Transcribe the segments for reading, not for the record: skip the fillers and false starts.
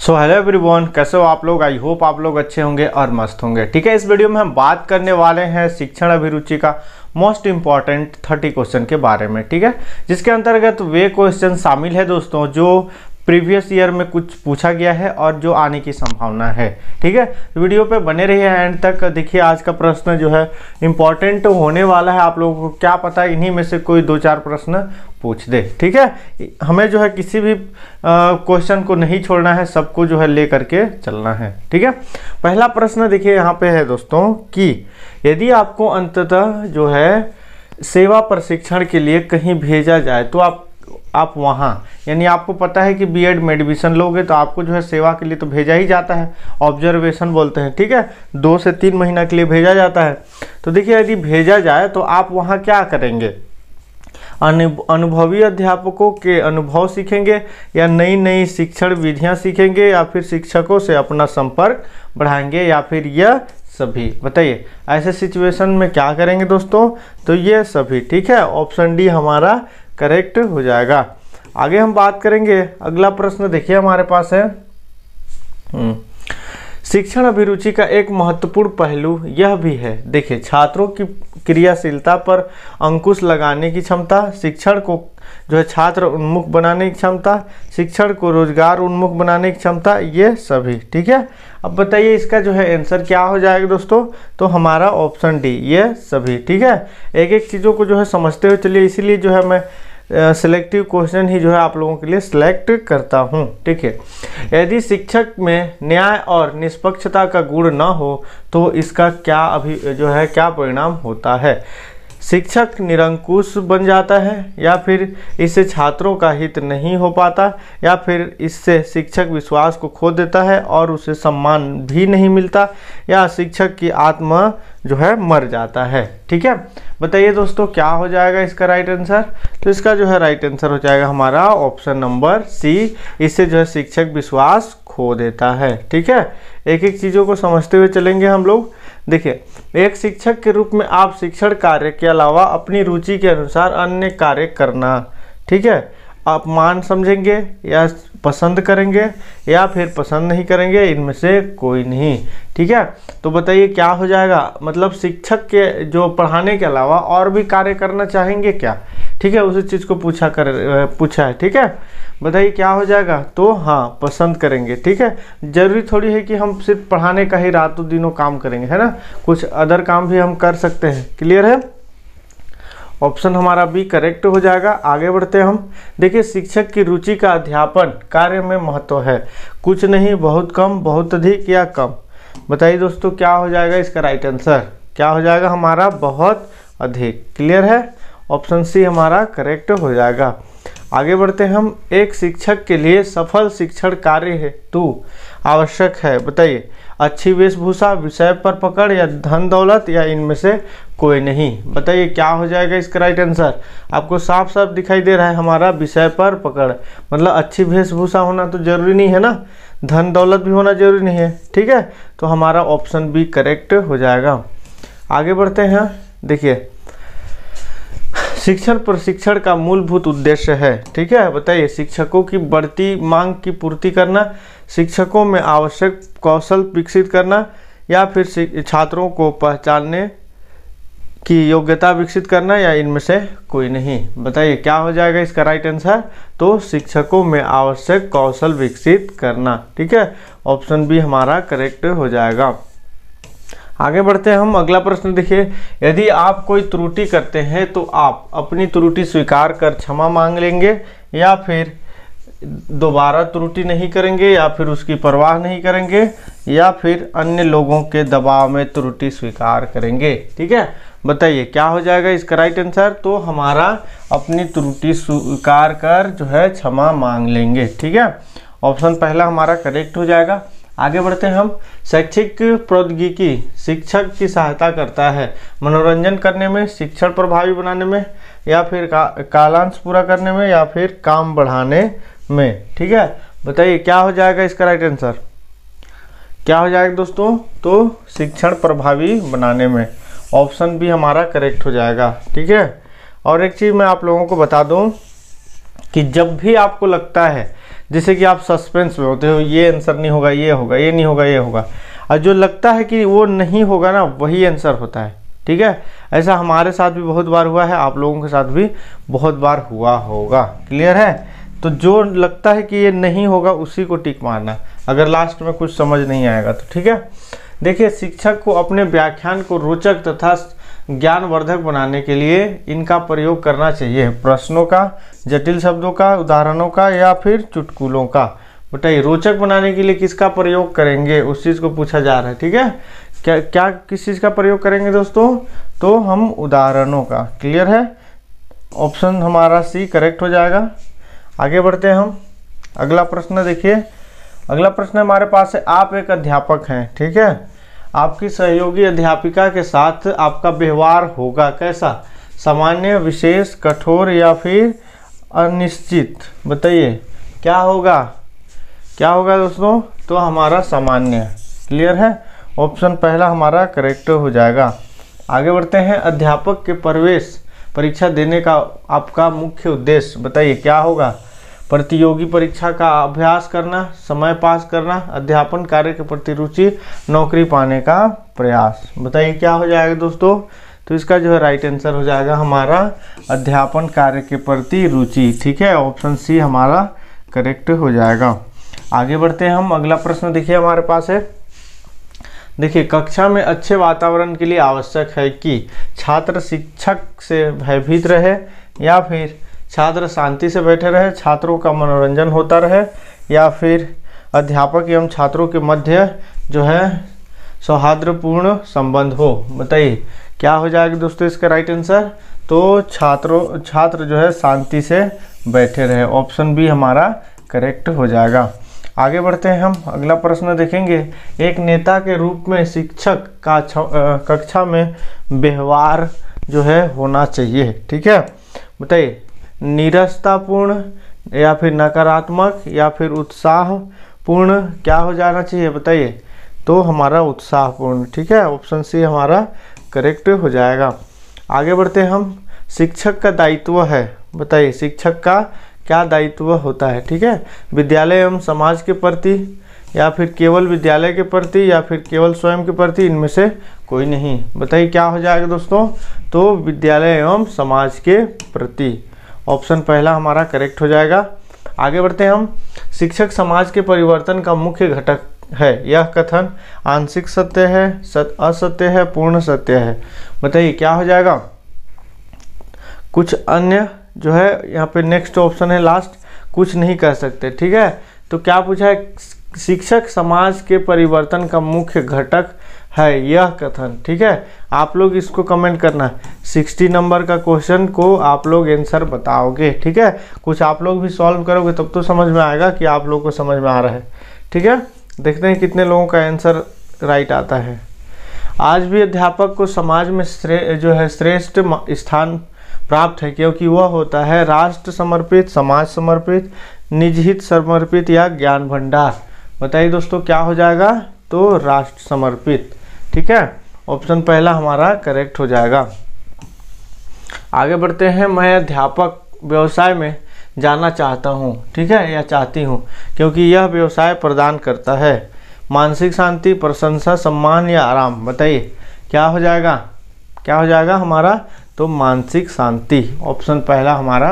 Hello everyone, कैसे हो आप लोग। आई होप आप लोग अच्छे होंगे और मस्त होंगे। ठीक है, इस वीडियो में हम बात करने वाले हैं शिक्षण अभिरुचि का मोस्ट इंपॉर्टेंट 30 क्वेश्चन के बारे में। ठीक है, जिसके अंतर्गत वे क्वेश्चन शामिल है दोस्तों जो प्रीवियस ईयर में कुछ पूछा गया है और जो आने की संभावना है। ठीक है, वीडियो पे बने रहिए एंड तक। देखिए आज का प्रश्न जो है इंपॉर्टेंट होने वाला है। आप लोगों को क्या पता इन्हीं में से कोई 2-4 प्रश्न पूछ दे। ठीक है, हमें जो है किसी भी क्वेश्चन को नहीं छोड़ना है, सबको जो है ले करके चलना है। ठीक है, पहला प्रश्न देखिए यहाँ पे है दोस्तों कि यदि आपको अंततः जो है सेवा प्रशिक्षण के लिए कहीं भेजा जाए तो आप वहाँ, यानी आपको पता है कि बीएड में एडमिशन लोगे तो आपको जो है सेवा के लिए तो भेजा ही जाता है, ऑब्जर्वेशन बोलते हैं। ठीक है, 2 से 3 महीना के लिए भेजा जाता है। तो देखिए यदि भेजा जाए तो आप वहाँ क्या करेंगे, अनुभवी अध्यापकों के अनुभव सीखेंगे या नई नई शिक्षण विधियाँ सीखेंगे या फिर शिक्षकों से अपना संपर्क बढ़ाएंगे या फिर यह सभी। बताइए ऐसे सिचुएशन में क्या करेंगे दोस्तों, तो ये सभी। ठीक है, ऑप्शन डी हमारा करेक्ट हो जाएगा। आगे हम बात करेंगे, अगला प्रश्न देखिए हमारे पास है शिक्षण अभिरुचि का एक महत्वपूर्ण पहलू यह भी है। देखिए छात्रों की क्रियाशीलता पर अंकुश लगाने की क्षमता, शिक्षण को जो है छात्र उन्मुख बनाने की क्षमता, शिक्षण को रोजगार उन्मुख बनाने की क्षमता, ये सभी। ठीक है, अब बताइए इसका जो है आंसर क्या हो जाएगा दोस्तों, तो हमारा ऑप्शन डी ये सभी। ठीक है, एक एक चीज़ों को जो है समझते हुए चलिए, इसीलिए जो है मैं सिलेक्टिव क्वेश्चन ही जो है आप लोगों के लिए सिलेक्ट करता हूं। ठीक है, यदि शिक्षक में न्याय और निष्पक्षता का गुण न हो तो इसका क्या परिणाम होता है। शिक्षक निरंकुश बन जाता है या फिर इससे छात्रों का हित नहीं हो पाता या फिर इससे शिक्षक विश्वास को खो देता है और उसे सम्मान भी नहीं मिलता या शिक्षक की आत्मा जो है मर जाता है। ठीक है, बताइए दोस्तों क्या हो जाएगा इसका राइट आंसर, तो इसका जो है राइट आंसर हो जाएगा हमारा ऑप्शन नंबर सी, इससे जो है शिक्षक विश्वास खो देता है। ठीक है, एक एक चीज़ों को समझते हुए चलेंगे हम लोग। देखिए एक शिक्षक के रूप में आप शिक्षण कार्य के अलावा अपनी रुचि के अनुसार अन्य कार्य करना, ठीक है, आप मान समझेंगे या पसंद करेंगे या फिर पसंद नहीं करेंगे, इनमें से कोई नहीं। ठीक है, तो बताइए क्या हो जाएगा, मतलब शिक्षक के जो पढ़ाने के अलावा और भी कार्य करना चाहेंगे क्या। ठीक है, उसी चीज़ को पूछा है। ठीक है, बताइए क्या हो जाएगा, तो हाँ पसंद करेंगे। ठीक है, जरूरी थोड़ी है कि हम सिर्फ पढ़ाने का ही रातों दिनों काम करेंगे, है ना, कुछ अदर काम भी हम कर सकते हैं। क्लियर है, ऑप्शन हमारा बी करेक्ट हो जाएगा। आगे बढ़ते हैं हम। देखिए शिक्षक की रुचि का अध्यापन कार्य में महत्व है, कुछ नहीं, बहुत कम, बहुत अधिक या कम। बताइए दोस्तों क्या हो जाएगा इसका राइट आंसर, क्या हो जाएगा हमारा बहुत अधिक। क्लियर है, ऑप्शन सी हमारा करेक्ट हो जाएगा। आगे बढ़ते हैं हम। एक शिक्षक के लिए सफल शिक्षण कार्य हेतु आवश्यक है, बताइए अच्छी वेशभूषा, विषय पर पकड़ या धन दौलत या इनमें से कोई नहीं। बताइए क्या हो जाएगा इसका राइट आंसर, आपको साफ साफ दिखाई दे रहा है हमारा विषय पर पकड़, मतलब अच्छी वेशभूषा होना तो जरूरी नहीं है ना, धन दौलत भी होना जरूरी नहीं है। ठीक है, तो हमारा ऑप्शन बी करेक्ट हो जाएगा। आगे बढ़ते हैं। देखिए शिक्षण प्रशिक्षण का मूलभूत उद्देश्य है, ठीक है, बताइए शिक्षकों की बढ़ती मांग की पूर्ति करना, शिक्षकों में आवश्यक कौशल विकसित करना या फिर छात्रों को पहचानने की योग्यता विकसित करना या इनमें से कोई नहीं। बताइए क्या हो जाएगा इसका राइट आंसर, तो शिक्षकों में आवश्यक कौशल विकसित करना। ठीक है, ऑप्शन बी हमारा करेक्ट हो जाएगा। आगे बढ़ते हैं हम। अगला प्रश्न देखिए, यदि आप कोई त्रुटि करते हैं तो आप अपनी त्रुटि स्वीकार कर क्षमा मांग लेंगे या फिर दोबारा त्रुटि नहीं करेंगे या फिर उसकी परवाह नहीं करेंगे या फिर अन्य लोगों के दबाव में त्रुटि स्वीकार करेंगे। ठीक है, बताइए क्या हो जाएगा इसका राइट आंसर, तो हमारा अपनी त्रुटि स्वीकार कर जो है क्षमा मांग लेंगे। ठीक है, ऑप्शन पहला हमारा करेक्ट हो जाएगा। आगे बढ़ते हैं हम। शैक्षिक प्रौद्योगिकी शिक्षक की सहायता करता है मनोरंजन करने में, शिक्षण प्रभावी बनाने में या फिर कालांश पूरा करने में या फिर काम बढ़ाने में। ठीक है, बताइए क्या हो जाएगा इसका राइट आंसर, क्या हो जाएगा दोस्तों, तो शिक्षण प्रभावी बनाने में, ऑप्शन बी हमारा करेक्ट हो जाएगा। ठीक है, और एक चीज़ मैं आप लोगों को बता दूं कि जब भी आपको लगता है जैसे कि आप सस्पेंस में होते हो, ये आंसर नहीं होगा, ये होगा, ये नहीं होगा, ये होगा, और जो लगता है कि वो नहीं होगा ना, वही आंसर होता है। ठीक है, ऐसा हमारे साथ भी बहुत बार हुआ है, आप लोगों के साथ भी बहुत बार हुआ होगा। क्लियर है? तो जो लगता है कि ये नहीं होगा उसी को टिक मारना, अगर लास्ट में कुछ समझ नहीं आएगा तो। ठीक है, देखिए शिक्षक को अपने व्याख्यान को रोचक तथा ज्ञानवर्धक बनाने के लिए इनका प्रयोग करना चाहिए। प्रश्नों का, जटिल शब्दों का, उदाहरणों का, या फिर चुटकुलों का। बताइए, रोचक बनाने के लिए किसका प्रयोग करेंगे, उस चीज़ को पूछा जा रहा है। ठीक है, क्या किस चीज़ का प्रयोग करेंगे दोस्तों? तो हम उदाहरणों का। क्लियर है? ऑप्शन हमारा सी करेक्ट हो जाएगा। आगे बढ़ते हैं हम। अगला प्रश्न देखिए, अगला प्रश्न हमारे पास है, आप एक अध्यापक हैं। ठीक है, आपकी सहयोगी अध्यापिका के साथ आपका व्यवहार होगा कैसा? सामान्य, विशेष, कठोर या फिर अनिश्चित? बताइए क्या होगा, क्या होगा दोस्तों? तो हमारा सामान्य। क्लियर है? ऑप्शन पहला हमारा करेक्ट हो जाएगा। आगे बढ़ते हैं, अध्यापक के प्रवेश परीक्षा देने का आपका मुख्य उद्देश्य बताइए क्या होगा? प्रतियोगी परीक्षा का अभ्यास करना, समय पास करना, अध्यापन कार्य के प्रति रुचि, नौकरी पाने का प्रयास। बताइए क्या हो जाएगा दोस्तों? तो इसका जो है राइट आंसर हो जाएगा हमारा अध्यापन कार्य के प्रति रुचि। ठीक है, ऑप्शन सी हमारा करेक्ट हो जाएगा। आगे बढ़ते हैं हम। अगला प्रश्न देखिए हमारे पास है, देखिए कक्षा में अच्छे वातावरण के लिए आवश्यक है कि छात्र शिक्षक से भयभीत रहे, या फिर छात्र शांति से बैठे रहे, छात्रों का मनोरंजन होता रहे, या फिर अध्यापक एवं छात्रों के मध्य जो है सौहार्दपूर्ण संबंध हो। बताइए क्या हो जाएगा दोस्तों इसका राइट आंसर? तो छात्र जो है शांति से बैठे रहे। ऑप्शन बी हमारा करेक्ट हो जाएगा। आगे बढ़ते हैं हम। अगला प्रश्न देखेंगे, एक नेता के रूप में शिक्षक का कक्षा में व्यवहार जो है होना चाहिए। ठीक है, बताइए नीरसतापूर्ण या फिर नकारात्मक या फिर उत्साहपूर्ण, क्या हो जाना चाहिए? बताइए। तो हमारा उत्साहपूर्ण। ठीक है, ऑप्शन सी हमारा करेक्ट हो जाएगा। आगे बढ़ते हैं हम। शिक्षक का दायित्व है, बताइए शिक्षक का क्या दायित्व होता है? ठीक है, विद्यालय एवं समाज के प्रति, या फिर केवल विद्यालय के प्रति, या फिर केवल स्वयं के प्रति, इनमें से कोई नहीं। बताइए क्या हो जाएगा दोस्तों? तो विद्यालय एवं समाज के प्रति। ऑप्शन पहला हमारा करेक्ट हो जाएगा। आगे बढ़ते हैं हम। शिक्षक समाज के परिवर्तन का मुख्य घटक है। यह कथन आंशिक सत्य है, असत्य है, पूर्ण सत्य है? बताइए क्या हो जाएगा? कुछ अन्य जो है यहाँ पे नेक्स्ट ऑप्शन है लास्ट, कुछ नहीं कर सकते। ठीक है, तो क्या पूछा है? शिक्षक समाज के परिवर्तन का मुख्य घटक है यह कथन। ठीक है, आप लोग इसको कमेंट करना। 60 नंबर का क्वेश्चन को आप लोग आंसर बताओगे। ठीक है, कुछ आप लोग भी सॉल्व करोगे तब तो समझ में आएगा कि आप लोग को समझ में आ रहा है। ठीक है, देखते हैं कितने लोगों का आंसर राइट आता है। आज भी अध्यापक को समाज में श्रेष्ठ स्थान प्राप्त है, क्योंकि वह होता है राष्ट्र समर्पित, समाज समर्पित, निजहित समर्पित या ज्ञान भंडार। बताइए दोस्तों क्या हो जाएगा? तो राष्ट्र समर्पित। ठीक है, ऑप्शन पहला हमारा करेक्ट हो जाएगा। आगे बढ़ते हैं। मैं अध्यापक व्यवसाय में जाना चाहता हूँ। ठीक है, या चाहती हूँ, क्योंकि यह व्यवसाय प्रदान करता है मानसिक शांति, प्रशंसा, सम्मान या आराम। बताइए क्या हो जाएगा? क्या हो जाएगा हमारा? तो मानसिक शांति। ऑप्शन पहला हमारा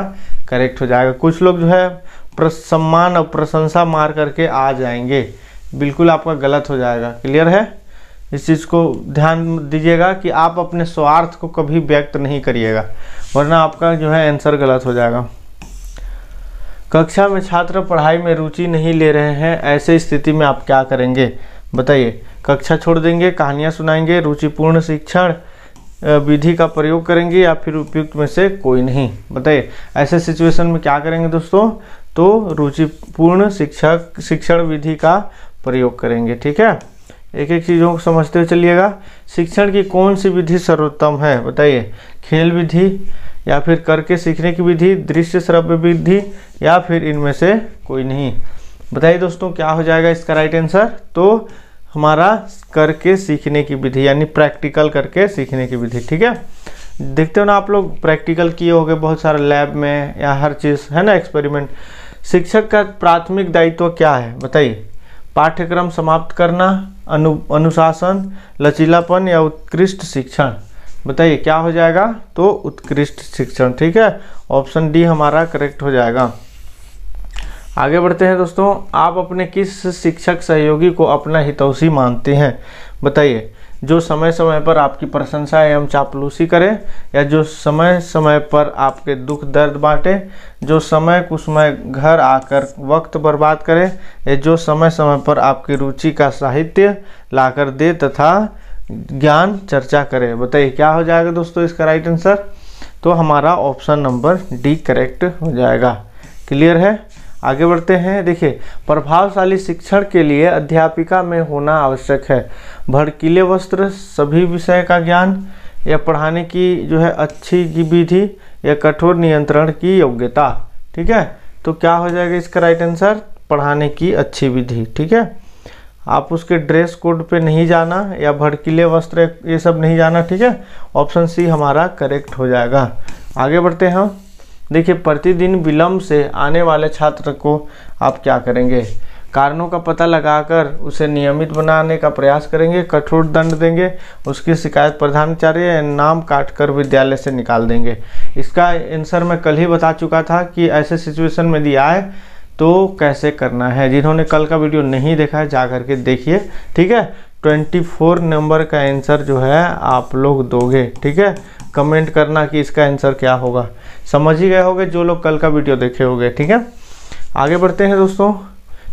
करेक्ट हो जाएगा। कुछ लोग जो है सम्मान और प्रशंसा मार करके आ जाएंगे, बिल्कुल आपका गलत हो जाएगा। क्लियर है? इस चीज़ को ध्यान दीजिएगा कि आप अपने स्वार्थ को कभी व्यक्त नहीं करिएगा, वरना आपका जो है आंसर गलत हो जाएगा। कक्षा में छात्र पढ़ाई में रुचि नहीं ले रहे हैं, ऐसे स्थिति में आप क्या करेंगे? बताइए, कक्षा छोड़ देंगे, कहानियाँ सुनाएंगे, रुचिपूर्ण शिक्षण विधि का प्रयोग करेंगे, या फिर उपयुक्त में से कोई नहीं? बताइए ऐसे सिचुएशन में क्या करेंगे दोस्तों? तो रुचिपूर्ण शिक्षण विधि का प्रयोग करेंगे। ठीक है, एक एक चीज़ों को समझते हुए चलिएगा। शिक्षण की कौन सी विधि सर्वोत्तम है? बताइए, खेल विधि, या फिर करके सीखने की विधि, दृश्य श्रव्य विधि, या फिर इनमें से कोई नहीं? बताइए दोस्तों क्या हो जाएगा इसका राइट आंसर? तो हमारा करके सीखने की विधि, यानी प्रैक्टिकल करके सीखने की विधि। ठीक है, देखते हो ना आप लोग, प्रैक्टिकल किए होंगे बहुत सारे लैब में, या हर चीज़ है ना, एक्सपेरिमेंट शिक्षक का प्राथमिक दायित्व क्या है बताइए? पाठ्यक्रम समाप्त करना, अनुशासन, लचीलापन या उत्कृष्ट शिक्षण? बताइए क्या हो जाएगा? तो उत्कृष्ट शिक्षण। ठीक है, ऑप्शन डी हमारा करेक्ट हो जाएगा। आगे बढ़ते हैं दोस्तों, आप अपने किस शिक्षक सहयोगी को अपना हितैषी मानते हैं? बताइए, जो समय समय पर आपकी प्रशंसा एवं चापलूसी करे, या जो समय समय पर आपके दुख दर्द बांटे, जो समय कुसमय घर आकर वक्त बर्बाद करे, या जो समय समय पर आपकी रुचि का साहित्य लाकर दे तथा ज्ञान चर्चा करे? बताइए क्या हो जाएगा दोस्तों इसका राइट आंसर? तो हमारा ऑप्शन नंबर डी करेक्ट हो जाएगा। क्लियर है? आगे बढ़ते हैं। देखिए, प्रभावशाली शिक्षण के लिए अध्यापिका में होना आवश्यक है भड़कीले वस्त्र, सभी विषय का ज्ञान, या पढ़ाने की जो है अच्छी की विधि, या कठोर नियंत्रण की योग्यता? ठीक है, तो क्या हो जाएगा इसका राइट आंसर? पढ़ाने की अच्छी विधि। ठीक है, आप उसके ड्रेस कोड पे नहीं जाना, या भड़कीले वस्त्र ये सब नहीं जाना। ठीक है, ऑप्शन सी हमारा करेक्ट हो जाएगा। आगे बढ़ते हैं। देखिए, प्रतिदिन विलंब से आने वाले छात्र को आप क्या करेंगे? कारणों का पता लगाकर उसे नियमित बनाने का प्रयास करेंगे, कठोर दंड देंगे, उसकी शिकायत प्रधानाचार्य या नाम काटकर विद्यालय से निकाल देंगे? इसका आंसर मैं कल ही बता चुका था कि ऐसे सिचुएशन में दिया है तो कैसे करना है। जिन्होंने कल का वीडियो नहीं देखा है जा करके देखिए। ठीक है, 24 नंबर का आंसर जो है आप लोग दोगे। ठीक है, कमेंट करना कि इसका आंसर क्या होगा। समझ ही गए होगे जो लोग कल का वीडियो देखे होंगे। ठीक है, आगे बढ़ते हैं दोस्तों।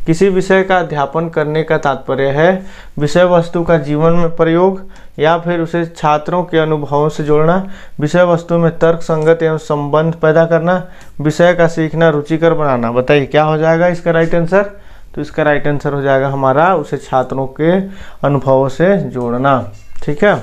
किसी विषय का अध्यापन करने का तात्पर्य है विषय वस्तु का जीवन में प्रयोग, या फिर उसे छात्रों के अनुभवों से जोड़ना, विषय वस्तु में तर्क संगत एवं संबंध पैदा करना, विषय का सीखना रुचिकर बनाना? बताइए क्या हो जाएगा इसका राइट आंसर? तो इसका राइट आंसर हो जाएगा हमारा उसे छात्रों के अनुभवों से जोड़ना। ठीक है,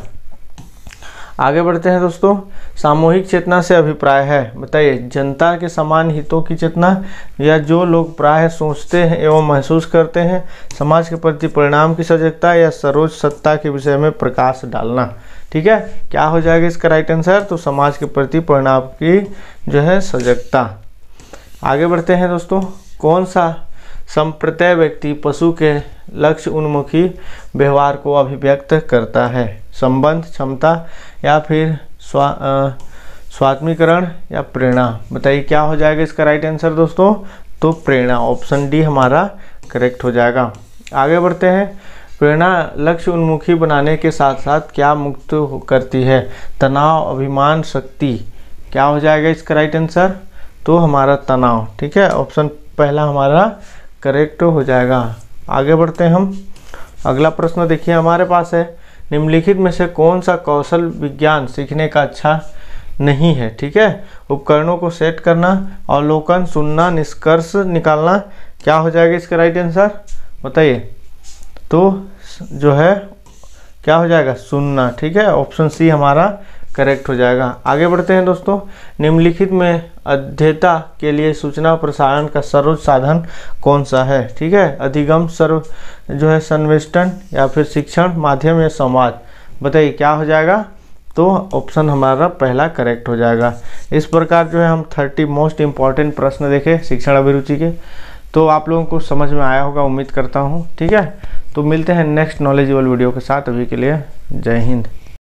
आगे बढ़ते हैं दोस्तों। सामूहिक चेतना से अभिप्राय है? बताइए, जनता के समान हितों की चेतना, या जो लोग प्राय सोचते हैं एवं महसूस करते हैं, समाज के प्रति परिणाम की सजगता, या सरोज सत्ता के विषय में प्रकाश डालना? ठीक है, क्या हो जाएगा इसका राइट आंसर? तो समाज के प्रति परिणाम की जो है सजगता। आगे बढ़ते हैं दोस्तों। कौन सा संप्रत्यय व्यक्ति पशु के लक्ष्य उन्मुखी व्यवहार को अभिव्यक्त करता है? संबंध, क्षमता, या फिर स्वात्मीकरण, या प्रेरणा? बताइए क्या हो जाएगा इसका राइट आंसर दोस्तों? तो प्रेरणा, ऑप्शन डी हमारा करेक्ट हो जाएगा। आगे बढ़ते हैं। प्रेरणा लक्ष्य उन्मुखी बनाने के साथ साथ क्या मुक्त करती है? तनाव, अभिमान, शक्ति? क्या हो जाएगा इसका राइट आंसर? तो हमारा तनाव। ठीक है, ऑप्शन पहला हमारा करेक्ट हो जाएगा। आगे बढ़ते हैं हम। अगला प्रश्न देखिए हमारे पास है, निम्नलिखित में से कौन सा कौशल विज्ञान सीखने का अच्छा नहीं है? ठीक है, उपकरणों को सेट करना, अवलोकन, सुनना, निष्कर्ष निकालना? क्या हो जाएगा इसका राइट आंसर? बताइए। तो जो है क्या हो जाएगा? सुनना। ठीक है, ऑप्शन सी हमारा करेक्ट हो जाएगा। आगे बढ़ते हैं दोस्तों। निम्नलिखित में अध्येता के लिए सूचना प्रसारण का सर्वोच्च साधन कौन सा है? ठीक है, अधिगम, सर्व जो है संवेष्टन, या फिर शिक्षण, माध्यम, या संवाद? बताइए क्या हो जाएगा? तो ऑप्शन हमारा पहला करेक्ट हो जाएगा। इस प्रकार जो है हम 30 मोस्ट इम्पॉर्टेंट प्रश्न देखे शिक्षण अभिरुचि के। तो आप लोगों को समझ में आया होगा, उम्मीद करता हूँ। ठीक है, तो मिलते हैं नेक्स्ट नॉलेजेबल वीडियो के साथ। अभी के लिए जय हिंद।